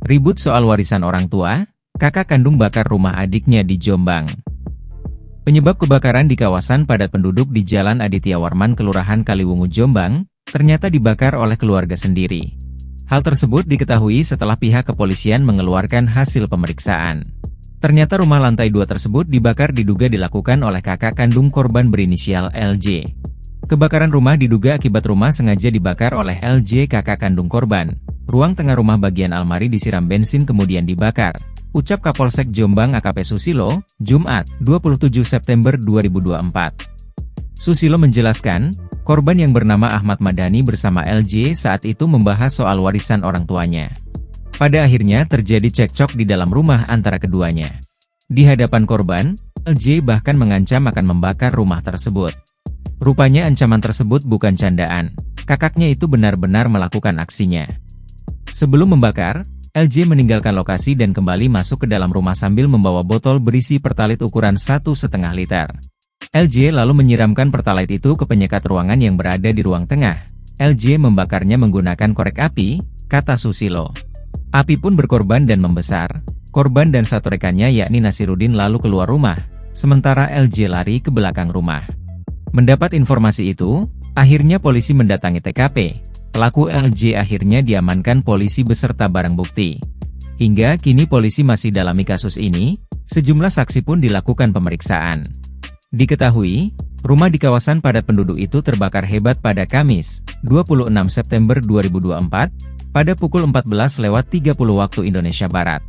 Ribut soal warisan orang tua, kakak kandung bakar rumah adiknya di Jombang. Penyebab kebakaran di kawasan padat penduduk di Jalan Aditya Warman, Kelurahan Kaliwungu, Jombang, ternyata dibakar oleh keluarga sendiri. Hal tersebut diketahui setelah pihak kepolisian mengeluarkan hasil pemeriksaan. Ternyata rumah lantai 2 tersebut dibakar diduga dilakukan oleh kakak kandung korban berinisial LJ. Kebakaran rumah diduga akibat rumah sengaja dibakar oleh LJ, kakak kandung korban. Ruang tengah rumah bagian almari disiram bensin kemudian dibakar. Ucap Kapolsek Jombang AKP Susilo, Jumat, 27 September 2024. Susilo menjelaskan, korban yang bernama Ahmad Madani bersama LJ saat itu membahas soal warisan orang tuanya. Pada akhirnya terjadi cekcok di dalam rumah antara keduanya. Di hadapan korban, LJ bahkan mengancam akan membakar rumah tersebut. Rupanya ancaman tersebut bukan candaan, kakaknya itu benar-benar melakukan aksinya. Sebelum membakar, LJ meninggalkan lokasi dan kembali masuk ke dalam rumah sambil membawa botol berisi pertalite ukuran 1,5 liter. LJ lalu menyiramkan pertalite itu ke penyekat ruangan yang berada di ruang tengah. LJ membakarnya menggunakan korek api, kata Susilo. Api pun berkorban dan membesar. Korban dan satu rekannya yakni Nasirudin lalu keluar rumah, sementara LJ lari ke belakang rumah. Mendapat informasi itu, akhirnya polisi mendatangi TKP. Pelaku LJ akhirnya diamankan polisi beserta barang bukti. Hingga kini polisi masih dalami kasus ini, sejumlah saksi pun dilakukan pemeriksaan. Diketahui, rumah di kawasan padat penduduk itu terbakar hebat pada Kamis, 26 September 2024, pada pukul 14.30 waktu Indonesia Barat.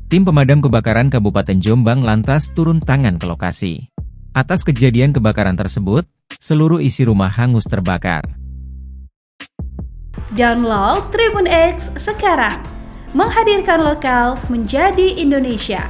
Tim pemadam kebakaran Kabupaten Jombang lantas turun tangan ke lokasi. Atas kejadian kebakaran tersebut, seluruh isi rumah hangus terbakar. Download Tribun X sekarang, menghadirkan lokal menjadi Indonesia.